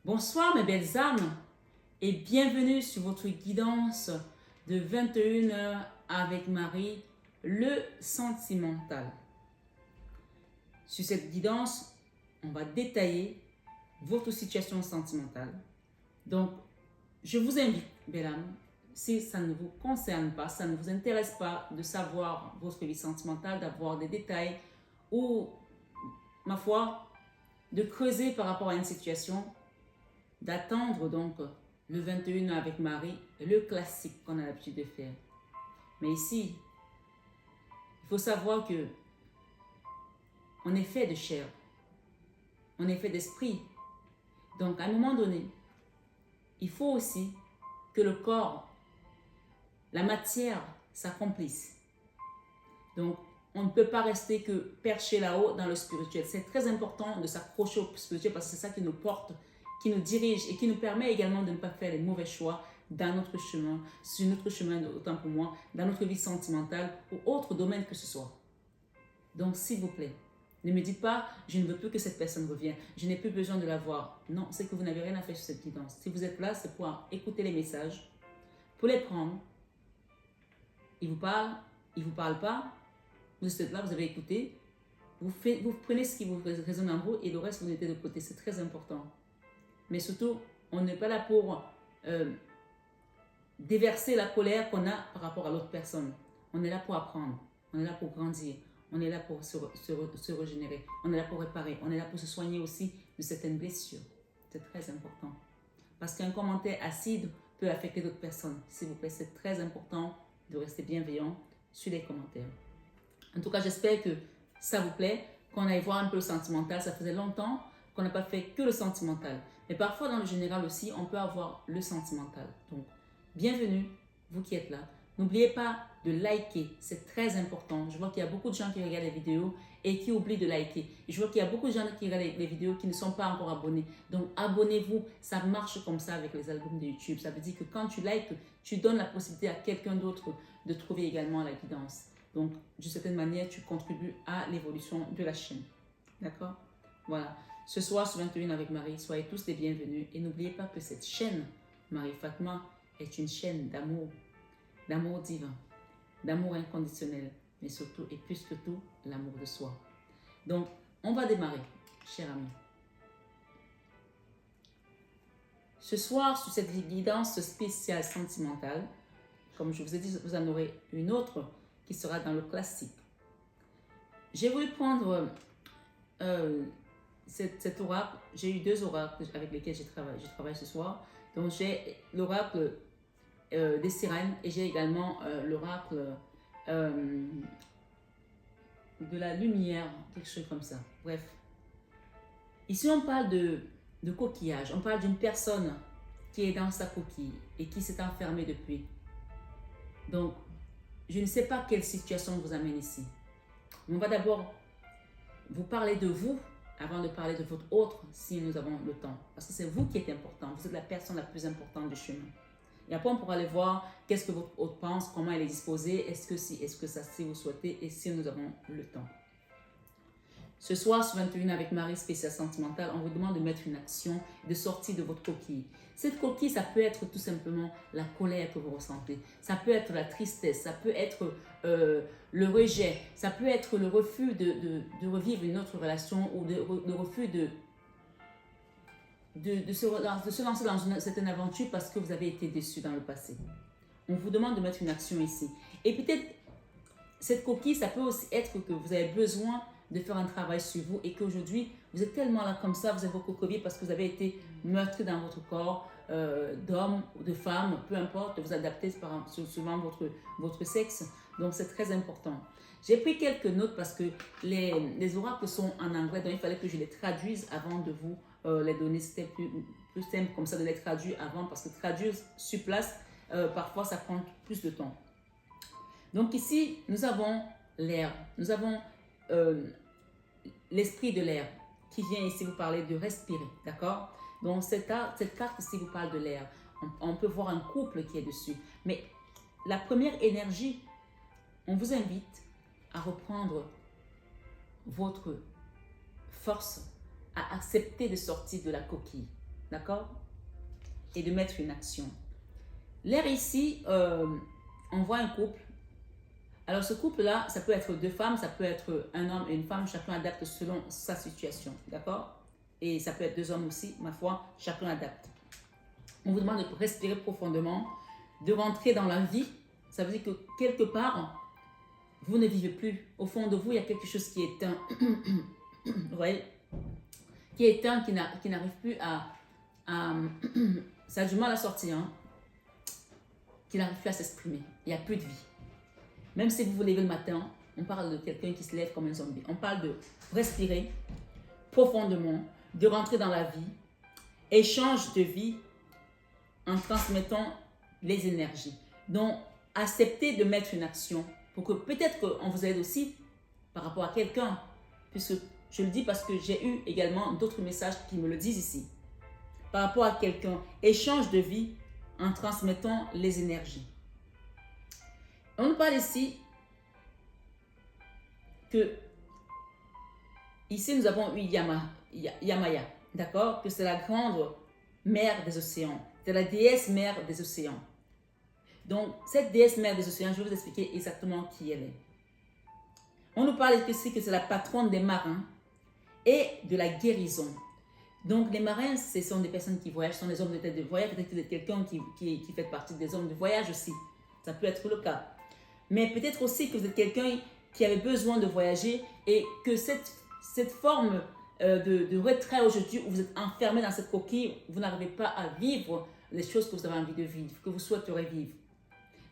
Bonsoir mes belles âmes et bienvenue sur votre guidance de 21h avec Marie, le sentimental. Sur cette guidance, on va détailler votre situation sentimentale. Donc, je vous invite, belle âme, si ça ne vous concerne pas, ça ne vous intéresse pas de savoir votre vie sentimentale, d'avoir des détails ou, ma foi, de creuser par rapport à une situation, d'attendre donc le 21 avec Marie, le classique qu'on a l'habitude de faire. Mais ici, il faut savoir que on est fait de chair, on est fait d'esprit. Donc à un moment donné, il faut aussi que le corps, la matière s'accomplisse. Donc on ne peut pas rester que perché là-haut dans le spirituel. C'est très important de s'accrocher au spirituel parce que c'est ça qui nous porte, qui nous dirige et qui nous permet également de ne pas faire les mauvais choix dans notre chemin, sur notre chemin, autant pour moi, dans notre vie sentimentale ou autre domaine que ce soit. Donc, s'il vous plaît, ne me dites pas, je ne veux plus que cette personne revienne, je n'ai plus besoin de la voir. Non, c'est que vous n'avez rien à faire sur cette guidance. Si vous êtes là, c'est pour écouter les messages, pour les prendre. Il vous parle pas, vous êtes là, vous avez écouté, vous prenez ce qui vous résonne en vous et le reste, vous mettez de côté. C'est très important. Mais surtout, on n'est pas là pour déverser la colère qu'on a par rapport à l'autre personne. On est là pour apprendre, on est là pour grandir, on est là pour se régénérer, on est là pour réparer, on est là pour se soigner aussi de certaines blessures. C'est très important. Parce qu'un commentaire acide peut affecter d'autres personnes. S'il vous plaît, c'est très important de rester bienveillant sur les commentaires. En tout cas, j'espère que ça vous plaît, qu'on aille voir un peu le sentimental. Ça faisait longtemps qu'on n'a pas fait que le sentimental. Mais parfois, dans le général aussi, on peut avoir le sentimental. Donc, bienvenue, vous qui êtes là. N'oubliez pas de liker, c'est très important. Je vois qu'il y a beaucoup de gens qui regardent les vidéos et qui oublient de liker. Et je vois qu'il y a beaucoup de gens qui regardent les vidéos qui ne sont pas encore abonnés. Donc, abonnez-vous. Ça marche comme ça avec les algorithmes de YouTube. Ça veut dire que quand tu likes, tu donnes la possibilité à quelqu'un d'autre de trouver également la guidance. Donc, d'une certaine manière, tu contribues à l'évolution de la chaîne. D'accord? Voilà. Ce soir, sur 21 avec Marie, soyez tous les bienvenus. Et n'oubliez pas que cette chaîne, Marie Fatma, est une chaîne d'amour divin, d'amour inconditionnel, mais surtout et plus que tout, l'amour de soi. Donc, on va démarrer, chers amis. Ce soir, sur cette guidance spéciale sentimentale, comme je vous ai dit, vous en aurez une autre qui sera dans le classique. J'ai voulu prendre cet oracle. J'ai eu deux oracles avec lesquels je travaille ce soir. Donc, j'ai l'oracle des sirènes et j'ai également l'oracle de la lumière, quelque chose comme ça. Bref. Ici, on parle de coquillage. On parle d'une personne qui est dans sa coquille et qui s'est enfermée depuis. Donc, je ne sais pas quelle situation vous amène ici. On va d'abord vous parler de vous avant de parler de votre autre si nous avons le temps. Parce que c'est vous qui êtes important. Vous êtes la personne la plus importante du chemin. Et après, on pourra aller voir qu'est-ce que votre hôte pense, comment elle est disposée, est-ce que ça, si vous souhaitez, et si nous avons le temps. Ce soir, sur 21 avec Marie, spéciale sentimentale, on vous demande de mettre une action, de sortir de votre coquille. Cette coquille, ça peut être tout simplement la colère que vous ressentez. Ça peut être la tristesse, ça peut être le rejet, ça peut être le refus de revivre une autre relation ou le refus de se lancer dans une certaine aventure parce que vous avez été déçu dans le passé. On vous demande de mettre une action ici. Et peut-être, cette coquille, ça peut aussi être que vous avez besoin de faire un travail sur vous et qu'aujourd'hui, vous êtes tellement là comme ça, vous êtes recroquevillé parce que vous avez été meurtri dans votre corps, d'homme ou de femme, peu importe, vous adaptez selon votre sexe. Donc, c'est très important. J'ai pris quelques notes parce que les oracles sont en anglais, donc il fallait que je les traduise avant de vous les donner. C'était plus simple comme ça de les traduire avant parce que traduire sur place, parfois ça prend plus de temps. Donc ici, nous avons l'air, nous avons l'esprit de l'air qui vient ici vous parler de respirer, d'accord? Donc cette carte ici vous parle de l'air. On peut voir un couple qui est dessus. Mais la première énergie, on vous invite à reprendre votre force, à accepter de sortir de la coquille. d'accord? Et de mettre une action. L'air ici, on voit un couple. Alors ce couple-là, ça peut être deux femmes, ça peut être un homme et une femme, chacun adapte selon sa situation, d'accord? Et ça peut être deux hommes aussi, ma foi, chacun adapte. On vous demande de respirer profondément, de rentrer dans la vie. Ça veut dire que quelque part, vous ne vivez plus. Au fond de vous, il y a quelque chose qui est éteint. Vous voyez? Qui est éteint, qui n'arrive plus à ça a du mal à sortir, hein? Qui n'arrive plus à s'exprimer. Il n'y a plus de vie. Même si vous vous levez le matin, on parle de quelqu'un qui se lève comme un zombie. On parle de respirer profondément, de rentrer dans la vie, échange de vie en transmettant les énergies. Donc, acceptez de mettre une action pour que peut-être qu'on vous aide aussi par rapport à quelqu'un. Puisque je le dis parce que j'ai eu également d'autres messages qui me le disent ici. Par rapport à quelqu'un, échange de vie en transmettant les énergies. On nous parle ici que ici nous avons eu Yamaya, d'accord? Que c'est la grande mère des océans. C'est la déesse mère des océans. Donc, cette déesse mère des océans, je vais vous expliquer exactement qui elle est. On nous parle ici que c'est la patronne des marins et de la guérison. Donc, les marins, ce sont des personnes qui voyagent, ce sont des hommes de tête de voyage. Peut-être que vous êtes quelqu'un qui fait partie des hommes de voyage aussi. Ça peut être le cas. Mais peut-être aussi que vous êtes quelqu'un qui avait besoin de voyager et que cette forme de retrait aujourd'hui où vous êtes enfermé dans cette coquille, vous n'arrivez pas à vivre les choses que vous avez envie de vivre, que vous souhaiteriez vivre.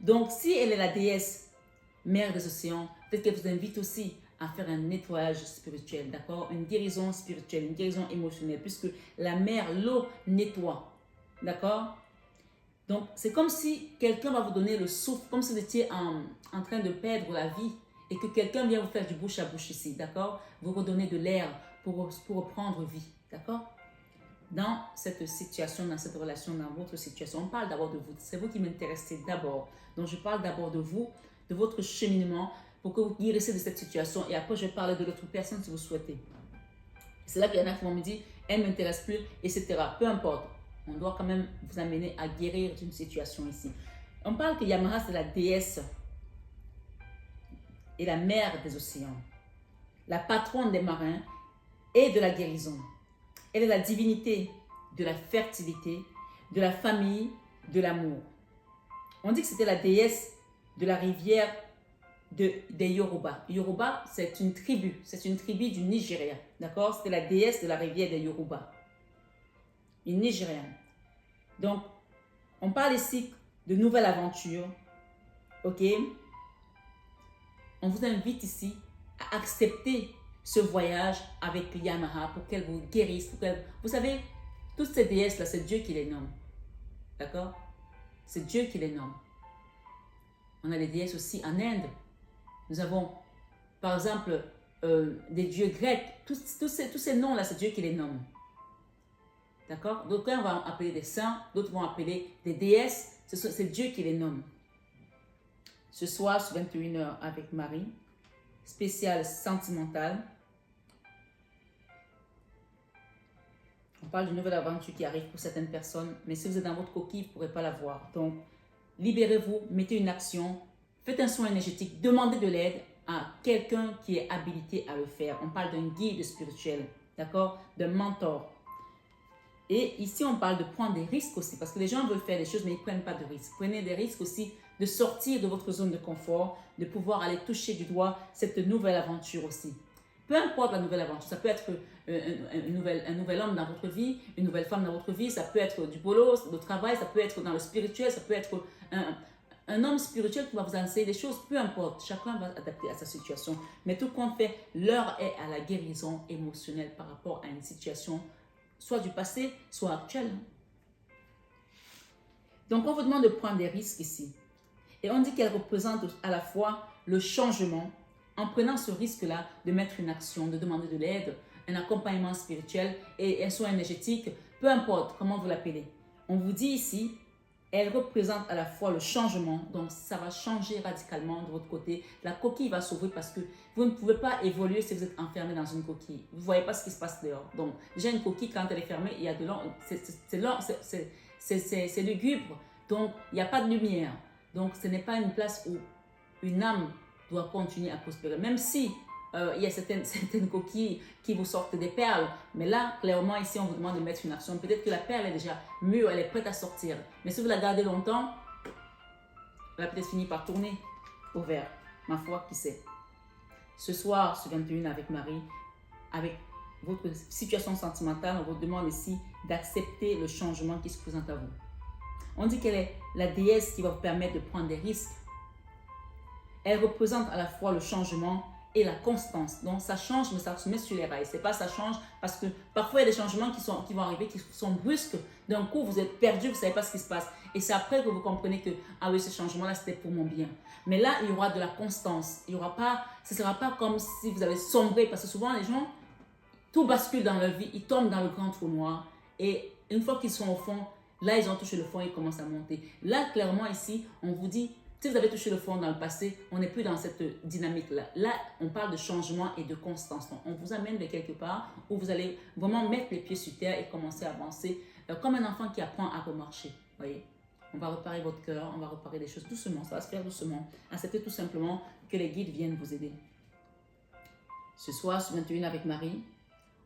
Donc, si elle est la déesse mère des océans, peut-être qu'elle vous invite aussi à faire un nettoyage spirituel, d'accord? Une guérison spirituelle, une guérison émotionnelle, puisque la mer, l'eau nettoie, d'accord? Donc, c'est comme si quelqu'un va vous donner le souffle, comme si vous étiez en train de perdre la vie et que quelqu'un vient vous faire du bouche à bouche ici, d'accord? Vous redonner de l'air pour reprendre vie, d'accord? Dans cette situation, dans cette relation, dans votre situation, on parle d'abord de vous. C'est vous qui m'intéressez d'abord. Donc, je parle d'abord de vous, de votre cheminement pour que vous guérissez de cette situation. Et après, je vais parler de l'autre personne si vous souhaitez. C'est là qu'il y en a qui vont me dire, elle ne m'intéresse plus, etc. Peu importe. On doit quand même vous amener à guérir d'une situation ici. On parle que Yamara, c'est la déesse et la mère des océans, la patronne des marins et de la guérison. Elle est la divinité de la fertilité, de la famille, de l'amour. On dit que c'était la déesse de la rivière des Yoruba. Yoruba, c'est une tribu du Nigeria. D'accord? C'était la déesse de la rivière des Yoruba. Une Nigérienne. Donc, on parle ici de nouvelle aventure. Ok? On vous invite ici à accepter ce voyage avec Yamara pour qu'elle vous guérisse. Vous savez, toutes ces déesses-là, c'est Dieu qui les nomme. D'accord? C'est Dieu qui les nomme. On a des déesses aussi en Inde. Nous avons, par exemple, des dieux grecs. Tous ces noms-là, c'est Dieu qui les nomme. D'accord? D'autres vont appeler des saints, d'autres vont appeler des déesses. C'est Dieu qui les nomme. Ce soir, sur 21h avec Marie, spécial sentimental. On parle d'une nouvelle aventure qui arrive pour certaines personnes, mais si vous êtes dans votre coquille, vous ne pourrez pas la voir. Donc, libérez-vous, mettez une action, faites un soin énergétique, demandez de l'aide à quelqu'un qui est habilité à le faire. On parle d'un guide spirituel, d'accord? D'un mentor. Et ici, on parle de prendre des risques aussi, parce que les gens veulent faire des choses, mais ils ne prennent pas de risques. Prenez des risques aussi de sortir de votre zone de confort, de pouvoir aller toucher du doigt cette nouvelle aventure aussi. Peu importe la nouvelle aventure, ça peut être un nouvel homme dans votre vie, une nouvelle femme dans votre vie, ça peut être du boulot, du travail, ça peut être dans le spirituel, ça peut être un homme spirituel qui va vous enseigner des choses, peu importe, chacun va adapter à sa situation. Mais tout compte fait, l'heure est à la guérison émotionnelle par rapport à une situation, soit du passé, soit actuelle. Donc, on vous demande de prendre des risques ici. Et on dit qu'elle représente à la fois le changement, en prenant ce risque-là de mettre une action, de demander de l'aide, un accompagnement spirituel et un soin énergétique, peu importe comment vous l'appelez. On vous dit ici Elle représente à la fois le changement, donc ça va changer radicalement de votre côté. La coquille va s'ouvrir parce que vous ne pouvez pas évoluer si vous êtes enfermé dans une coquille. Vous ne voyez pas ce qui se passe dehors. Donc, déjà une coquille, quand elle est fermée, il y a de l'ombre, c'est lugubre, donc il n'y a pas de lumière. Donc, ce n'est pas une place où une âme doit continuer à prospérer. Même si il y a certaines coquilles qui vous sortent des perles. Mais là, clairement, ici, on vous demande de mettre une action. Peut-être que la perle est déjà mûre, elle est prête à sortir. Mais si vous la gardez longtemps, elle va peut-être finir par tourner au vert. Ma foi, qui sait. Ce soir, ce 21 avec Marie, avec votre situation sentimentale, on vous demande ici d'accepter le changement qui se présente à vous. On dit qu'elle est la déesse qui va vous permettre de prendre des risques. Elle représente à la fois le changement et la constance. Donc, ça change, mais ça se met sur les rails. C'est pas ça change parce que parfois, il y a des changements qui vont arriver, qui sont brusques. D'un coup, vous êtes perdu, vous ne savez pas ce qui se passe. Et c'est après que vous comprenez que, ah oui, ce changement-là, c'était pour mon bien. Mais là, il y aura de la constance. Il y aura pas, ce ne sera pas comme si vous avez sombré. Parce que souvent, les gens, tout bascule dans leur vie. Ils tombent dans le grand trou noir. Et une fois qu'ils sont au fond, là, ils ont touché le fond et ils commencent à monter. Là, clairement, ici, on vous dit, si vous avez touché le fond dans le passé, on n'est plus dans cette dynamique-là. Là, on parle de changement et de constance. Donc, on vous amène de quelque part où vous allez vraiment mettre les pieds sur terre et commencer à avancer comme un enfant qui apprend à remarcher. Voyez, on va réparer votre cœur, on va réparer des choses doucement. Ça va se faire doucement. Acceptez tout simplement que les guides viennent vous aider. Ce soir, sur 21 avec Marie,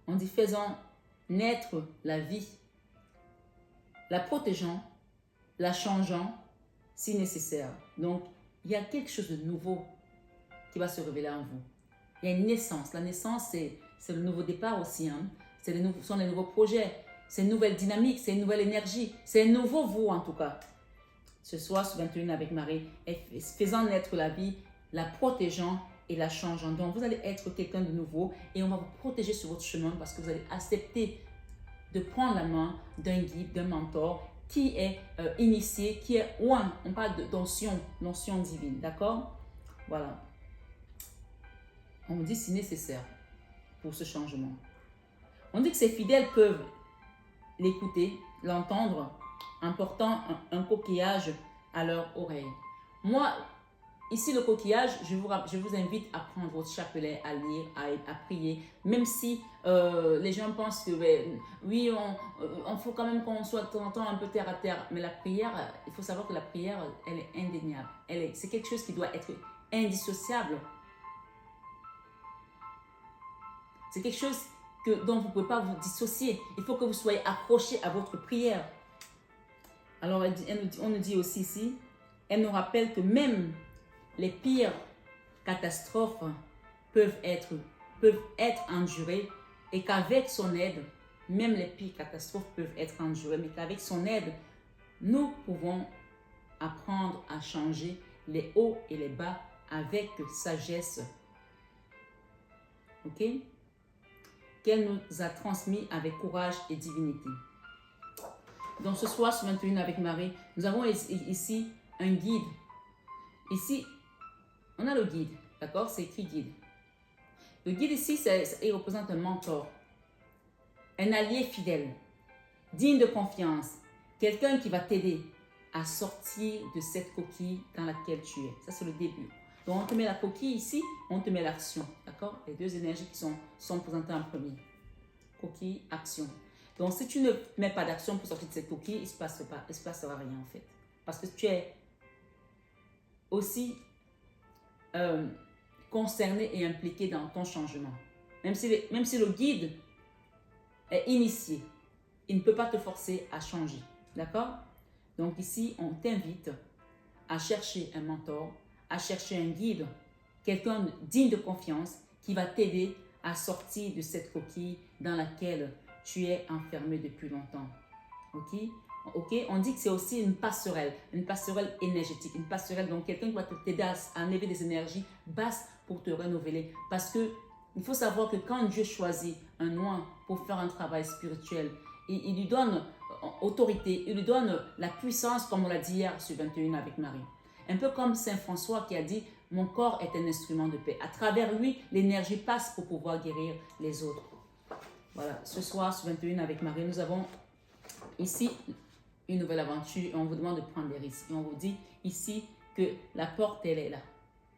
on dit faisant naître la vie, la protégeant, la changeant, si nécessaire. Donc, il y a quelque chose de nouveau qui va se révéler en vous. Il y a une naissance. La naissance, c'est le nouveau départ aussi. Hein. Ce sont les nouveaux projets. C'est une nouvelle dynamique, c'est une nouvelle énergie. C'est un nouveau vous, en tout cas. Ce soir, sur 21 avec Marie, faisant naître la vie, la protégeant et la changeant. Donc, vous allez être quelqu'un de nouveau et on va vous protéger sur votre chemin parce que vous allez accepter de prendre la main d'un guide, d'un mentor qui est initié, qui est one. On parle d'onction divine, d'accord? Voilà. On dit si nécessaire pour ce changement. On dit que ses fidèles peuvent l'écouter, l'entendre en portant un coquillage à leur oreille. Moi, ici le coquillage, je vous invite à prendre votre chapelet, à lire, à prier, même si les gens pensent que oui, on faut quand même qu'on soit de temps en temps un peu terre à terre, mais la prière, il faut savoir que la prière, elle est indéniable. C'est quelque chose qui doit être indissociable. C'est quelque chose dont vous ne pouvez pas vous dissocier. Il faut que vous soyez accroché à votre prière. Alors, on nous dit aussi ici, elle nous rappelle que même les pires catastrophes peuvent être endurées et qu'avec son aide, même les pires catastrophes peuvent être endurées, mais qu'avec son aide, nous pouvons apprendre à changer les hauts et les bas avec sagesse. Ok? Qu'elle nous a transmis avec courage et divinité. Donc ce soir, sur 21 avec Marie, nous avons ici un guide. Ici, on a le guide, d'accord? C'est écrit guide. Le guide ici, il représente un mentor, un allié fidèle, digne de confiance, quelqu'un qui va t'aider à sortir de cette coquille dans laquelle tu es. Ça, c'est le début. Donc, on te met la coquille ici, on te met l'action, d'accord? Les deux énergies qui sont présentées en premier. Coquille, action. Donc, si tu ne mets pas d'action pour sortir de cette coquille, il ne se passera rien en fait. Parce que tu es aussi concerné et impliqué dans ton changement. Même si le guide est initié, il ne peut pas te forcer à changer. D'accord? Donc ici, on t'invite à chercher un mentor, à chercher un guide, quelqu'un digne de confiance qui va t'aider à sortir de cette coquille dans laquelle tu es enfermé depuis longtemps. Ok? Ok? On dit que c'est aussi une passerelle énergétique, une passerelle, donc quelqu'un qui va t'aider à enlever des énergies basses pour te renouveler. Parce que il faut savoir que quand Dieu choisit un oint pour faire un travail spirituel, il lui donne autorité, il lui donne la puissance, comme on l'a dit hier sur 21 avec Marie. Un peu comme Saint François qui a dit « Mon corps est un instrument de paix ». À travers lui, l'énergie passe pour pouvoir guérir les autres. Voilà, ce soir sur 21 avec Marie, nous avons ici une nouvelle aventure et on vous demande de prendre des risques. Et on vous dit ici que la porte, elle est là.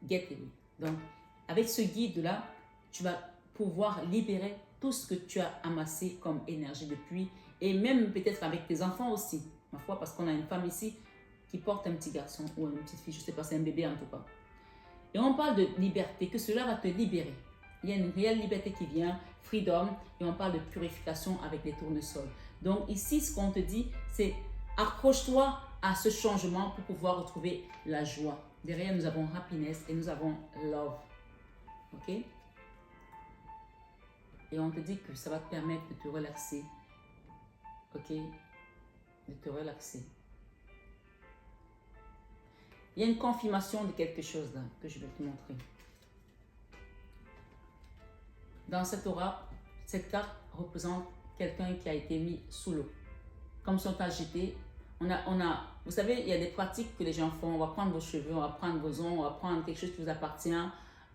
Get away. Donc, avec ce guide-là, tu vas pouvoir libérer tout ce que tu as amassé comme énergie depuis et même peut-être avec tes enfants aussi, ma foi, parce qu'on a une femme ici qui porte un petit garçon ou une petite fille, je ne sais pas, c'est un bébé en tout cas. Et on parle de liberté, que cela va te libérer. Il y a une réelle liberté qui vient, freedom, et on parle de purification avec les tournesols. Donc ici, ce qu'on te dit, c'est accroche-toi à ce changement pour pouvoir retrouver la joie. Derrière, nous avons happiness et nous avons love. Ok? Et on te dit que ça va te permettre de te relaxer. Ok? De te relaxer. Il y a une confirmation de quelque chose là que je vais te montrer. Dans cette aura, cette carte représente quelqu'un qui a été mis sous l'eau. Comme si on t'a jeté. Vous savez, il y a des pratiques que les gens font. On va prendre vos cheveux, on va prendre vos ongles, on va prendre quelque chose qui vous appartient.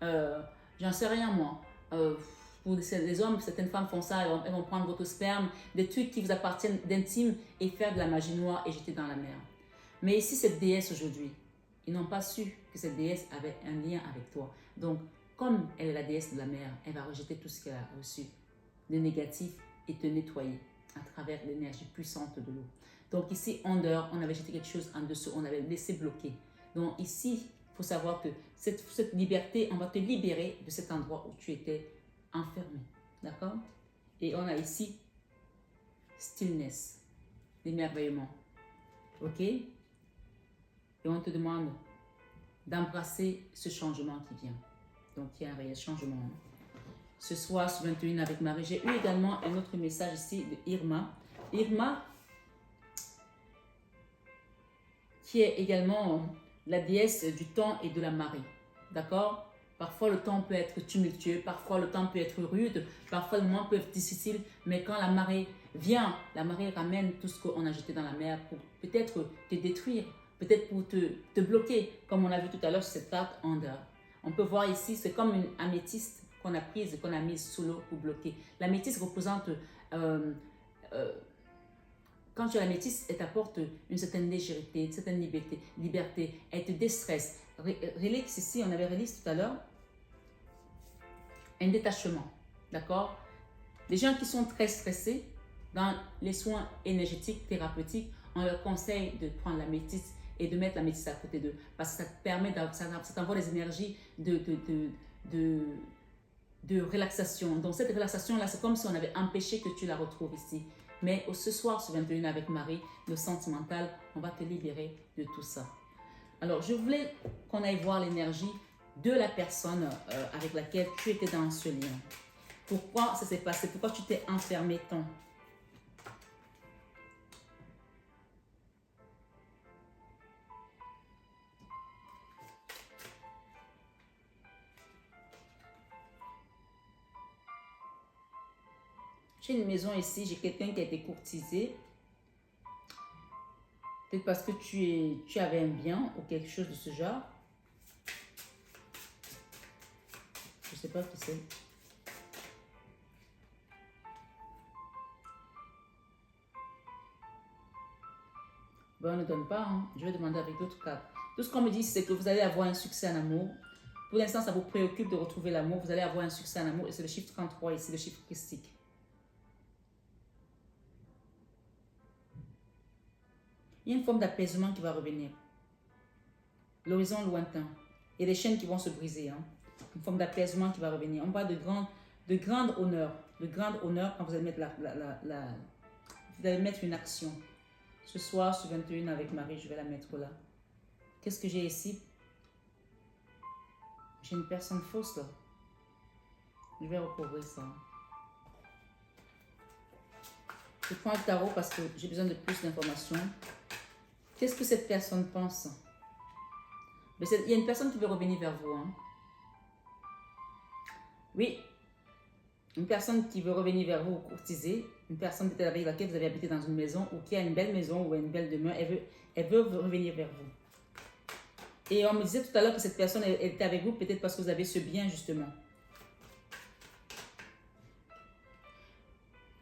J'en sais rien moi. Pour les hommes, certaines femmes font ça, elles vont prendre votre sperme, des trucs qui vous appartiennent d'intime et faire de la magie noire et jeter dans la mer. Mais ici, cette déesse aujourd'hui, ils n'ont pas su que cette déesse avait un lien avec toi. Donc, comme elle est la déesse de la mer, elle va rejeter tout ce qu'elle a reçu de négatif et te nettoyer à travers l'énergie puissante de l'eau. Donc ici, en dehors, on avait jeté quelque chose en dessous, on avait laissé bloquer. Donc ici, il faut savoir que cette liberté, on va te libérer de cet endroit où tu étais enfermé. D'accord? Et on a ici stillness, l'émerveillement. Ok? Et on te demande d'embrasser ce changement qui vient. Donc il y a un réel changement. Ce soir, sur 21 avec Marie, j'ai eu également un autre message ici de Irma. Irma, qui est également la déesse du temps et de la marée. D'accord? Parfois, le temps peut être tumultueux, parfois, le temps peut être rude, parfois, le moment peut être difficile, mais quand la marée vient, la marée ramène tout ce qu'on a jeté dans la mer pour peut-être te détruire, peut-être pour te bloquer, comme on a vu tout à l'heure sur cette carte en dehors. On peut voir ici, c'est comme une améthyste qu'on a prise et qu'on a mise sous l'eau pour bloquer. L'améthyste représente... quand tu as l'améthyste, elle t'apporte une certaine légèreté, une certaine liberté, elle te déstresse. Relix ici, on avait relix tout à l'heure, un détachement, d'accord? Les gens qui sont très stressés, dans les soins énergétiques, thérapeutiques, on leur conseille de prendre l'améthyste et de mettre l'améthyste à côté d'eux, parce que ça te permet, ça t'envoie des énergies de relaxation. Donc cette relaxation-là, c'est comme si on avait empêché que tu la retrouves ici. Mais ce soir, sur 21 avec Marie, le sentimental, on va te libérer de tout ça. Alors, je voulais qu'on aille voir l'énergie de la personne avec laquelle tu étais dans ce lien. Pourquoi ça s'est passé? Pourquoi tu t'es enfermé tant? J'ai une maison ici, j'ai quelqu'un qui a été courtisé. Peut-être parce que tu avais un bien ou quelque chose de ce genre. Je ne sais pas qui c'est. Ben, on ne donne pas, hein. Je vais demander avec d'autres cartes. Tout ce qu'on me dit, c'est que vous allez avoir un succès en amour. Pour l'instant, ça vous préoccupe de retrouver l'amour. Vous allez avoir un succès en amour. Et c'est le chiffre 33 ici, le chiffre christique. Il y a une forme d'apaisement qui va revenir. L'horizon lointain. Il y a des chaînes qui vont se briser. Hein. Une forme d'apaisement qui va revenir. On parle de grand honneur. De grand honneur quand vous allez mettre, vous allez mettre une action. Ce soir, sur 21 avec Marie, je vais la mettre là. Qu'est-ce que j'ai ici? J'ai une personne fausse là. Je vais recouvrir ça. Je prends le tarot parce que j'ai besoin de plus d'informations. Qu'est-ce que cette personne pense? Mais il y a une personne qui veut revenir vers vous. Hein. Oui. Une personne qui veut revenir vers vous, courtiser. Une personne peut-être avec laquelle vous avez habité dans une maison ou qui a une belle maison ou une belle demeure. Elle veut revenir vers vous. Et on me disait tout à l'heure que cette personne elle était avec vous peut-être parce que vous avez ce bien justement.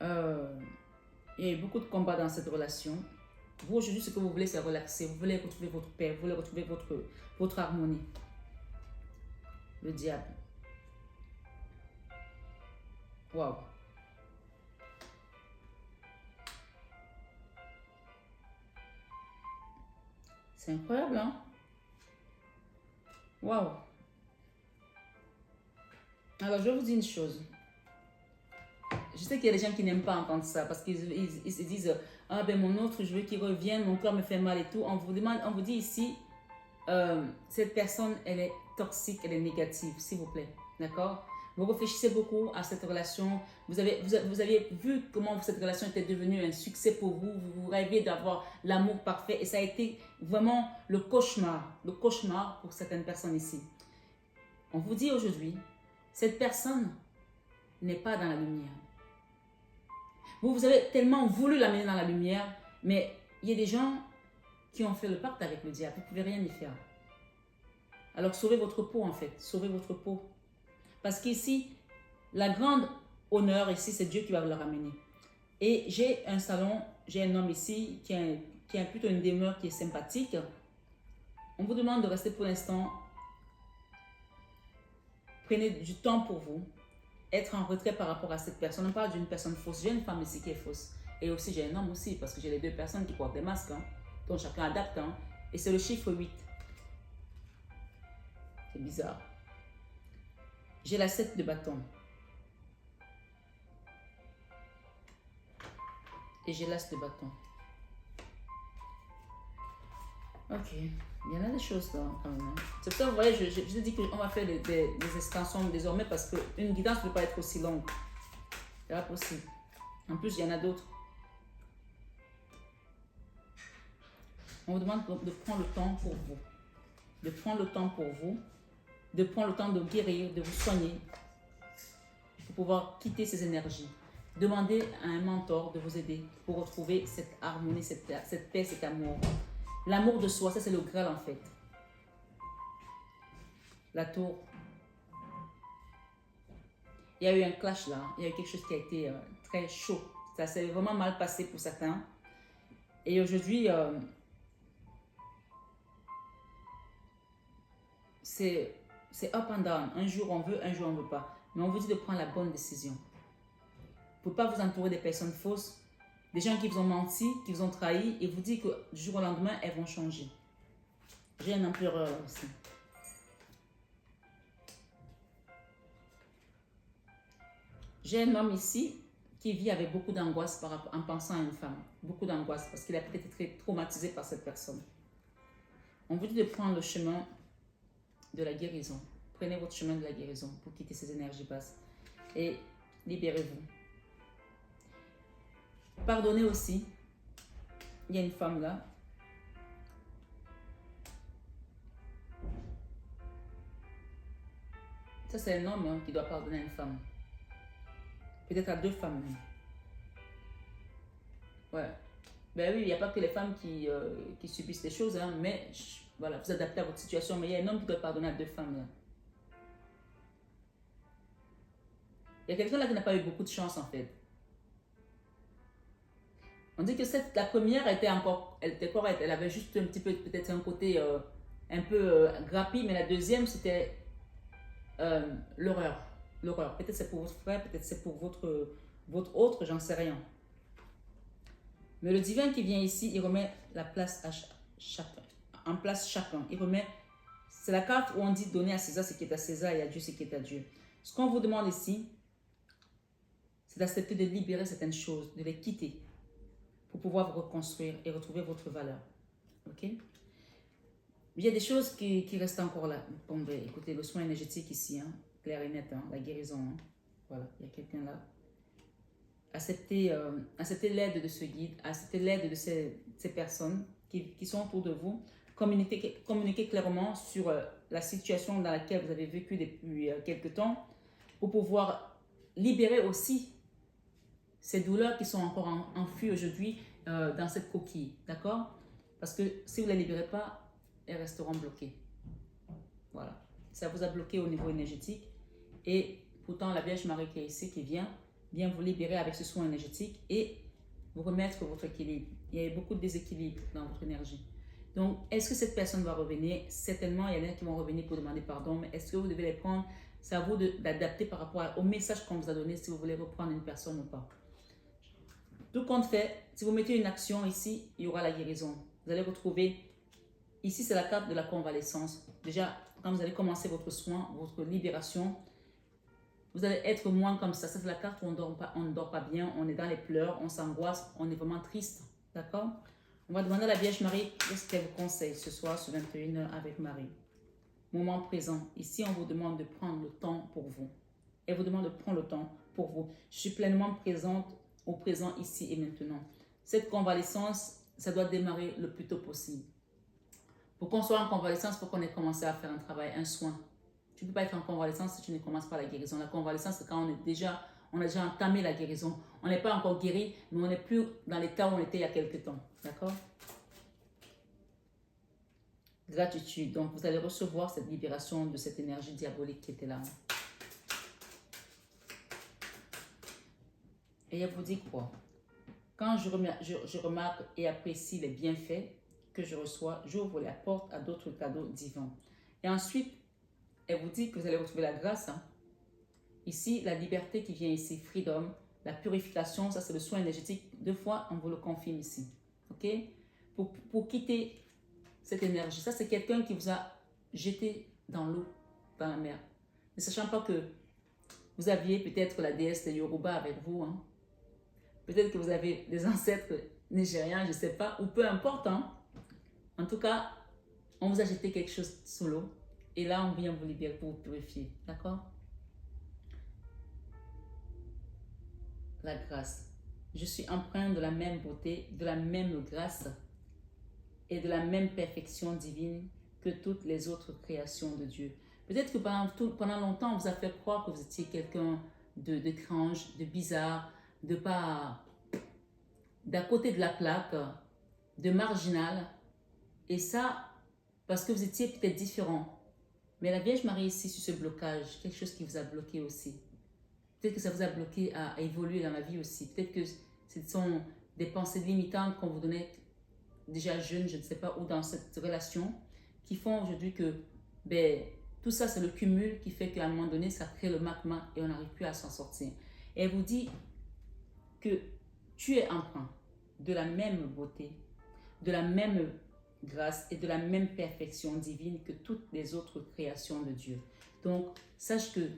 Il y a eu beaucoup de combats dans cette relation. Vous, aujourd'hui, ce que vous voulez, c'est relaxer. Vous voulez retrouver votre paix. Vous voulez retrouver votre harmonie. Le diable. Waouh. C'est incroyable, hein? Waouh. Alors, je vais vous dire une chose. Je sais qu'il y a des gens qui n'aiment pas entendre ça parce qu'ils se disent ah ben mon autre, je veux qu'il revienne, mon corps me fait mal et tout. On vous demande, on vous dit ici, cette personne, elle est toxique, elle est négative, s'il vous plaît. D'accord? Vous réfléchissez beaucoup à cette relation. Vous avez vu comment cette relation était devenue un succès pour vous. Vous rêviez d'avoir l'amour parfait et ça a été vraiment le cauchemar pour certaines personnes ici. On vous dit aujourd'hui, cette personne n'est pas dans la lumière. Vous avez tellement voulu l'amener dans la lumière, mais il y a des gens qui ont fait le pacte avec le diable. Vous ne pouvez rien y faire. Alors sauvez votre peau en fait, sauvez votre peau. Parce qu'ici, la grande honneur ici, c'est Dieu qui va vous la ramener. Et j'ai un salon, j'ai un homme ici qui a plutôt une demeure qui est sympathique. On vous demande de rester pour l'instant. Prenez du temps pour vous. Être en retrait par rapport à cette personne. On parle d'une personne fausse. J'ai une femme ici qui est fausse. Et aussi, j'ai un homme aussi, parce que j'ai les deux personnes qui portent des masques. Hein, donc, chacun adapte. Hein, et c'est le chiffre 8. C'est bizarre. J'ai la 7 de bâton. Et j'ai l'as de bâton. Ok. Il y en a des choses là quand même. C'est pour ça, vous voyez, je vous ai dit qu'on va faire des extensions désormais parce qu'une guidance ne peut pas être aussi longue. C'est pas possible. En plus, il y en a d'autres. On vous demande de prendre le temps pour vous. De prendre le temps pour vous. De prendre le temps de guérir, de vous soigner. Pour pouvoir quitter ces énergies. Demandez à un mentor de vous aider pour retrouver cette harmonie, cette paix, cet amour. L'amour de soi, ça c'est le Graal en fait. La tour. Il y a eu un clash là. Il y a eu quelque chose qui a été très chaud. Ça s'est vraiment mal passé pour certains. Et aujourd'hui, c'est up and down. Un jour on veut, un jour on ne veut pas. Mais on vous dit de prendre la bonne décision. Pour ne pas vous entourer des personnes fausses. Des gens qui vous ont menti, qui vous ont trahi et vous disent que du jour au lendemain, elles vont changer. J'ai un empereur aussi. J'ai un homme ici qui vit avec beaucoup d'angoisse en pensant à une femme. Beaucoup d'angoisse parce qu'il a peut-être été traumatisé par cette personne. On vous dit de prendre le chemin de la guérison. Prenez votre chemin de la guérison pour quitter ces énergies basses. Et libérez-vous. Pardonnez aussi. Il y a une femme là. Ça, c'est un homme hein, qui doit pardonner à une femme. Peut-être à deux femmes même. Ouais. Ben oui, il n'y a pas que les femmes qui subissent des choses, hein, mais voilà, vous adaptez à votre situation. Mais il y a un homme qui doit pardonner à deux femmes là. Il y a quelqu'un là qui n'a pas eu beaucoup de chance en fait. On dit que la première était encore, elle était correcte, elle avait juste un petit peu, peut-être un côté un peu grappi, mais la deuxième c'était l'horreur. L'horreur. Peut-être c'est pour votre frère, peut-être c'est pour votre autre, j'en sais rien. Mais le divin qui vient ici, il remet la place à chacun, en place chacun. Il remet, c'est la carte où on dit donner à César ce qui est à César et à Dieu ce qui est à Dieu. Ce qu'on vous demande ici, c'est d'accepter de libérer certaines choses, de les quitter. Pour pouvoir vous reconstruire et retrouver votre valeur. Ok? Il y a des choses qui restent encore là. Bon, ben, écoutez, le soin énergétique ici, hein, clair et net, hein, la guérison. Hein. Voilà, il y a quelqu'un là. Acceptez l'aide de ce guide, acceptez l'aide de ces personnes qui sont autour de vous. Communiquez clairement sur la situation dans laquelle vous avez vécu depuis quelque temps pour pouvoir libérer aussi ces douleurs qui sont encore enfuies aujourd'hui dans cette coquille, d'accord? Parce que si vous ne les libérez pas, elles resteront bloquées. Voilà. Ça vous a bloqué au niveau énergétique. Et pourtant, la Vierge Marie qui est ici, qui vient vous libérer avec ce soin énergétique et vous remettre votre équilibre. Il y a beaucoup de déséquilibre dans votre énergie. Donc, est-ce que cette personne va revenir? Certainement, il y en a qui vont revenir pour demander pardon, mais est-ce que vous devez les prendre? C'est à vous d'adapter par rapport au message qu'on vous a donné, si vous voulez reprendre une personne ou pas. Tout compte fait, si vous mettez une action ici, il y aura la guérison. Vous allez retrouver, ici c'est la carte de la convalescence. Déjà, quand vous allez commencer votre soin, votre libération, vous allez être moins comme ça. Ça, c'est la carte où on ne dort pas bien, on est dans les pleurs, on s'angoisse, on est vraiment triste. D'accord? On va demander à la Vierge Marie qu'est-ce qu'elle vous conseille ce soir sur 21h avec Marie. Moment présent. Ici, on vous demande de prendre le temps pour vous. Elle vous demande de prendre le temps pour vous. Je suis pleinement présente au présent, ici et maintenant. Cette convalescence, ça doit démarrer le plus tôt possible. Pour qu'on soit en convalescence, il faut qu'on ait commencé à faire un travail, un soin. Tu ne peux pas être en convalescence si tu ne commences pas la guérison. La convalescence, c'est quand on a déjà entamé la guérison. On n'est pas encore guéri, mais on n'est plus dans l'état où on était il y a quelques temps. D'accord? Gratitude. Donc, vous allez recevoir cette libération de cette énergie diabolique qui était là. Et elle vous dit quoi? Quand je remarque et apprécie les bienfaits que je reçois, j'ouvre la porte à d'autres cadeaux divins. Et ensuite, elle vous dit que vous allez retrouver la grâce. Ici, la liberté qui vient ici, freedom, la purification, ça c'est le soin énergétique. 2 fois, on vous le confirme ici. Ok? Pour quitter cette énergie, ça c'est quelqu'un qui vous a jeté dans l'eau, dans la mer. Ne sachant pas que vous aviez peut-être la déesse de Yoruba avec vous. Peut-être que vous avez des ancêtres nigérians, je ne sais pas, ou peu importe. En tout cas, on vous a jeté quelque chose sous l'eau. Et là, on vient vous libérer pour vous purifier. D'accord? La grâce. Je suis empreint de la même beauté, de la même grâce et de la même perfection divine que toutes les autres créations de Dieu. Peut-être que pendant longtemps, on vous a fait croire que vous étiez quelqu'un d'étrange, de bizarre, de pas d'à côté de la plaque, de marginal. Et ça, parce que vous étiez peut-être différent. Mais la Vierge Marie ici, sur ce blocage, quelque chose qui vous a bloqué aussi. Peut-être que ça vous a bloqué à évoluer dans la vie aussi. Peut-être que ce sont des pensées limitantes qu'on vous donnait déjà jeune, je ne sais pas, ou dans cette relation, qui font aujourd'hui que tout ça, c'est le cumul qui fait qu'à un moment donné, ça crée le magma et on n'arrive plus à s'en sortir. Et elle vous dit que tu es empreint de la même beauté, de la même grâce et de la même perfection divine que toutes les autres créations de Dieu. Donc, sache que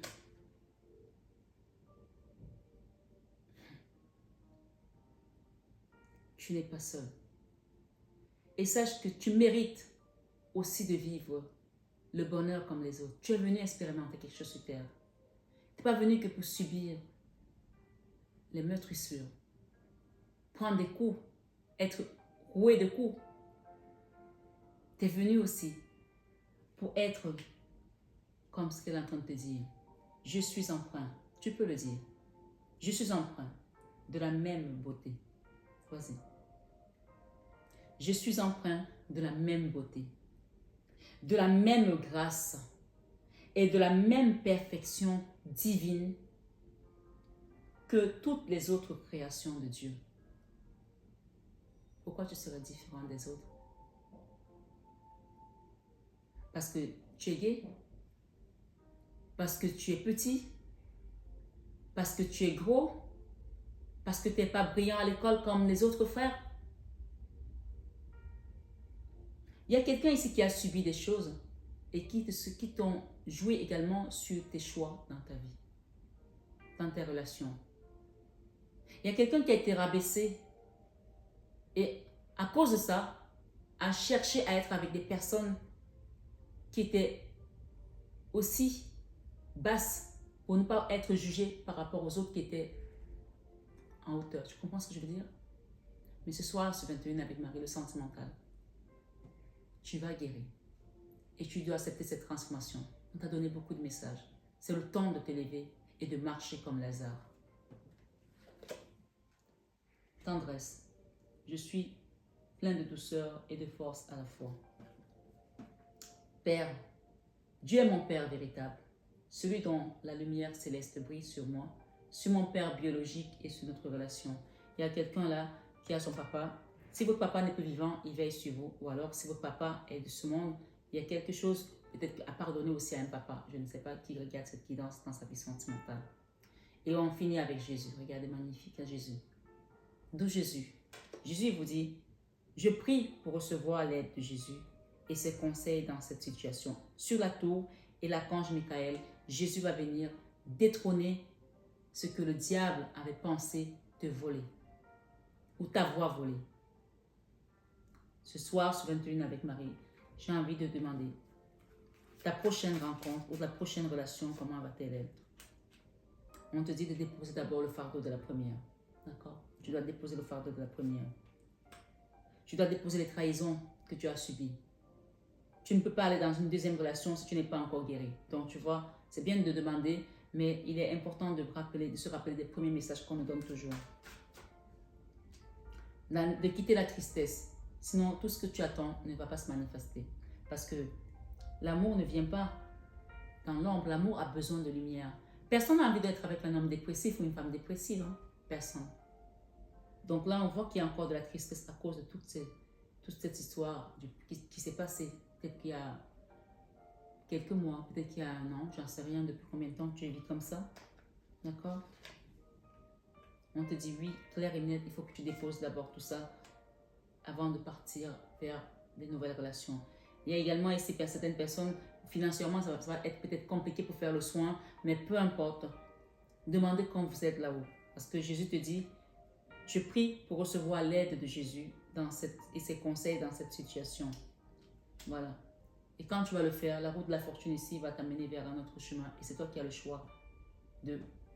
tu n'es pas seul. Et sache que tu mérites aussi de vivre le bonheur comme les autres. Tu es venu expérimenter quelque chose sur terre. Tu n'es pas venu que pour subir les meurtrissures, prendre des coups, être roué de coups. Tu es venu aussi pour être comme ce qu'elle est en train de te dire. Je suis empreint, tu peux le dire. Je suis empreint de la même beauté. Vas-y. Je suis empreint de la même beauté, de la même grâce et de la même perfection divine que toutes les autres créations de Dieu. Pourquoi tu serais différent des autres? Parce que tu es gay? Parce que tu es petit? Parce que tu es gros? Parce que tu n'es pas brillant à l'école comme les autres frères? Il y a quelqu'un ici qui a subi des choses et qui t'ont joué également sur tes choix dans ta vie, dans tes relations. Il y a quelqu'un qui a été rabaissé et à cause de ça, a cherché à être avec des personnes qui étaient aussi basses pour ne pas être jugées par rapport aux autres qui étaient en hauteur. Tu comprends ce que je veux dire? Mais ce soir, ce 21 avec Marie, le sentimental, tu vas guérir. Et tu dois accepter cette transformation. On t'a donné beaucoup de messages. C'est le temps de t'élever et de marcher comme Lazare. Tendresse. Je suis plein de douceur et de force à la fois. Père, Dieu est mon Père véritable, celui dont la lumière céleste brille sur moi, sur mon Père biologique et sur notre relation. Il y a quelqu'un là qui a son papa Si votre papa n'est plus vivant, il veille sur vous. Ou alors, si votre papa est de ce monde, il y a quelque chose peut-être à pardonner aussi à un papa. Je ne sais pas qui regarde cette guidance dans sa vie sentimentale. Et on finit avec Jésus. Regardez, magnifique, à Jésus. D'où Jésus. Jésus vous dit, je prie pour recevoir l'aide de Jésus et ses conseils dans cette situation. Sur la tour et l'archange Michael, Jésus va venir détrôner ce que le diable avait pensé te voler ou t'avoir volé. Ce soir, sur 21 avec Marie, j'ai envie de demander ta prochaine rencontre ou la prochaine relation, comment va-t-elle être? On te dit de déposer d'abord le fardeau de la première. D'accord? Tu dois déposer le fardeau de la première. Tu dois déposer les trahisons que tu as subies. Tu ne peux pas aller dans une deuxième relation si tu n'es pas encore guéri. Donc, tu vois, c'est bien de demander, mais il est important de se rappeler des premiers messages qu'on nous donne toujours. De quitter la tristesse. Sinon, tout ce que tu attends ne va pas se manifester. Parce que l'amour ne vient pas dans l'ombre. L'amour a besoin de lumière. Personne n'a envie d'être avec un homme dépressif ou une femme dépressive. Hein? Personne. Donc là, on voit qu'il y a encore de la tristesse à cause de toute cette histoire qui s'est passée. Peut-être qu'il y a quelques mois, peut-être qu'il y a un an, j'en sais rien depuis combien de temps tu vis comme ça. D'accord? On te dit oui, clair et net, il faut que tu déposes d'abord tout ça avant de partir vers des nouvelles relations. Il y a également ici certaines personnes, financièrement, ça va être peut-être compliqué pour faire le soin, mais peu importe. Demandez quand vous êtes là-haut. Parce que Jésus te dit, je prie pour recevoir l'aide de Jésus et ses conseils dans cette situation. Voilà. Et quand tu vas le faire, la route de la fortune ici va t'amener vers un autre chemin. Et c'est toi qui as le choix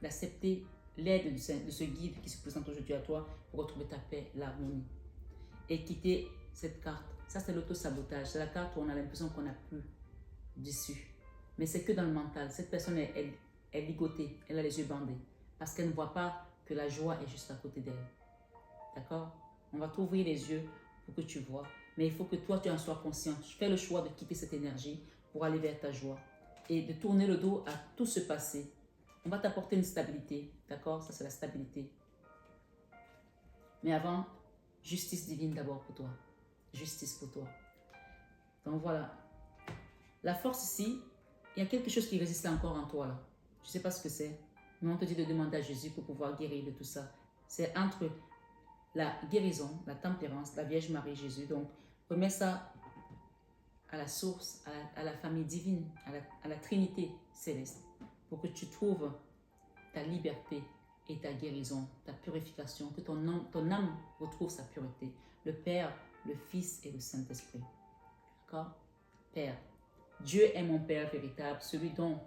d'accepter l'aide de ce guide qui se présente aujourd'hui à toi pour retrouver ta paix, l'harmonie. Et quitter cette carte. Ça, c'est l'auto-sabotage. C'est la carte où on a l'impression qu'on n'a plus d'issue. Mais c'est que dans le mental. Cette personne est ligotée. Elle a les yeux bandés. Parce qu'elle ne voit pas que la joie est juste à côté d'elle. D'accord? On va t'ouvrir les yeux pour que tu vois. Mais il faut que toi, tu en sois conscient. Fais le choix de quitter cette énergie pour aller vers ta joie. Et de tourner le dos à tout ce passé. On va t'apporter une stabilité. D'accord? Ça, c'est la stabilité. Mais avant, justice divine d'abord pour toi. Justice pour toi. Donc voilà. La force ici, il y a quelque chose qui résiste encore en toi là. Je ne sais pas ce que c'est. Mais on te dit de demander à Jésus pour pouvoir guérir de tout ça. C'est entre la guérison, la tempérance, la Vierge Marie, Jésus. Donc, remets ça à la source, à la famille divine, à la Trinité céleste, pour que tu trouves ta liberté et ta guérison, ta purification, que ton âme retrouve sa pureté. Le Père, le Fils et le Saint-Esprit. D'accord? Père, Dieu est mon Père véritable, celui dont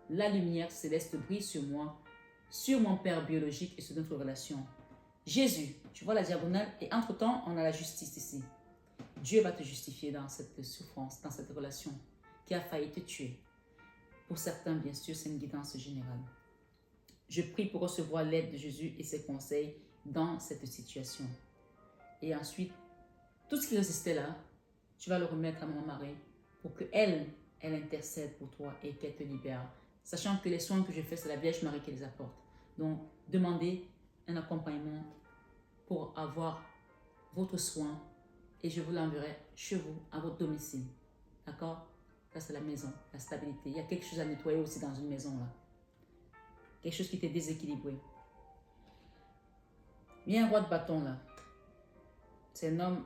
la lumière céleste brille sur moi, sur mon Père biologique et sur notre relation. Jésus, tu vois la diagonale, et entre-temps, on a la justice ici. Dieu va te justifier dans cette souffrance, dans cette relation qui a failli te tuer. Pour certains, bien sûr, c'est une guidance générale. Je prie pour recevoir l'aide de Jésus et ses conseils dans cette situation. Et ensuite, tout ce qui résistait là, tu vas le remettre à Maman Marie pour qu'elle intercède pour toi et qu'elle te libère. Sachant que les soins que je fais, c'est la Vierge Marie qui les apporte. Donc, demandez un accompagnement pour avoir votre soin et je vous l'enverrai chez vous, à votre domicile. D'accord? Ça, c'est la maison, la stabilité. Il y a quelque chose à nettoyer aussi dans une maison là. Quelque chose qui t'est déséquilibré. Il y a un roi de bâton là. C'est un homme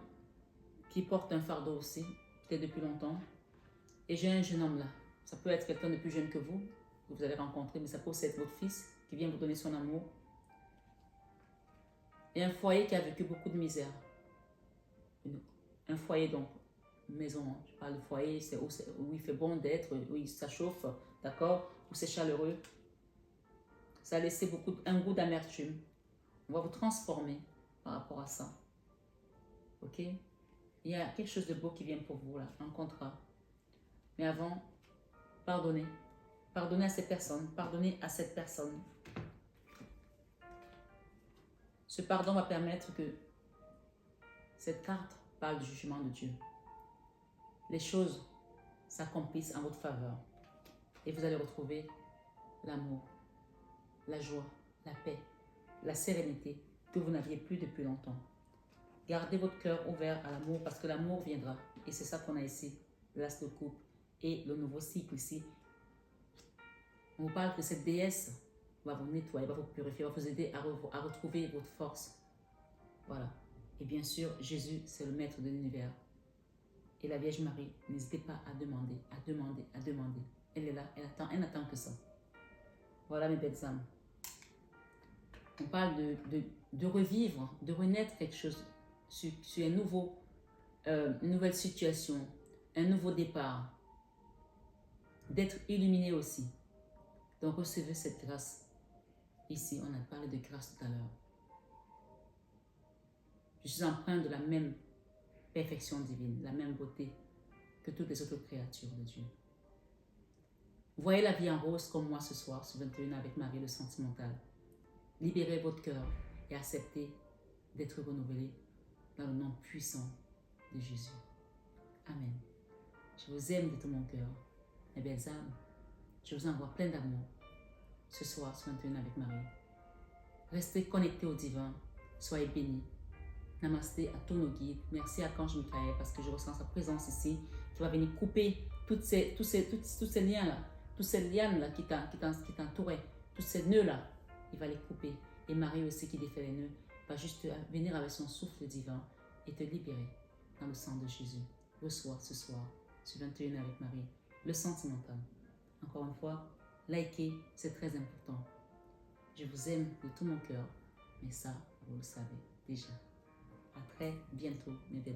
qui porte un fardeau aussi, peut-être depuis longtemps. Et j'ai un jeune homme là. Ça peut être quelqu'un de plus jeune que vous allez rencontrer, mais ça peut aussi être votre fils qui vient vous donner son amour. Et un foyer qui a vécu beaucoup de misère. Un foyer donc, maison, je parle de foyer, c'est où il fait bon d'être, où ça chauffe, d'accord, où c'est chaleureux. Ça a laissé un goût d'amertume. On va vous transformer par rapport à ça. Ok? Il y a quelque chose de beau qui vient pour vous là, un contrat. Mais avant, pardonnez. Pardonnez à ces personnes, pardonnez à cette personne. Ce pardon va permettre que cette carte parle du jugement de Dieu. Les choses s'accomplissent en votre faveur. Et vous allez retrouver l'amour, la joie, la paix, la sérénité que vous n'aviez plus depuis longtemps. Gardez votre cœur ouvert à l'amour parce que l'amour viendra. Et c'est ça qu'on a ici, l'as de coupe et le nouveau cycle ici. On vous parle que cette déesse va vous nettoyer, va vous purifier, va vous aider à retrouver votre force. Voilà. Et bien sûr, Jésus, c'est le maître de l'univers. Et la Vierge Marie, n'hésitez pas à demander, à demander, à demander. Elle est là, elle n'attend que ça. Voilà mes belles âmes. On parle de revivre, de renaître quelque chose sur une nouvelle situation, un nouveau départ. D'être illuminé aussi. Donc recevez cette grâce. Ici, on a parlé de grâce tout à l'heure. Je suis empreinte de la même perfection divine, la même beauté que toutes les autres créatures de Dieu. Voyez la vie en rose comme moi ce soir sur 21 avec Marie le sentimental. Libérez votre cœur et acceptez d'être renouvelé dans le nom puissant de Jésus. Amen. Je vous aime de tout mon cœur, mes belles âmes. Je vous envoie plein d'amour ce soir sur 21 avec Marie. Restez connectés au divin. Soyez bénis. Namasté à tous nos guides. Merci à Archange Michael parce que je ressens sa présence ici qui va venir couper tous ces liens-là, tous ces lianes-là qui t'entouraient, tous ces nœuds-là. Il va les couper. Et Marie aussi qui défait les nœuds va juste venir avec son souffle divin et te libérer dans le sang de Jésus. Reçois ce soir sur 21 avec Marie le sentimental. Encore une fois, likez, c'est très important. Je vous aime de tout mon cœur, mais ça, vous le savez déjà. À très bientôt, mes belles.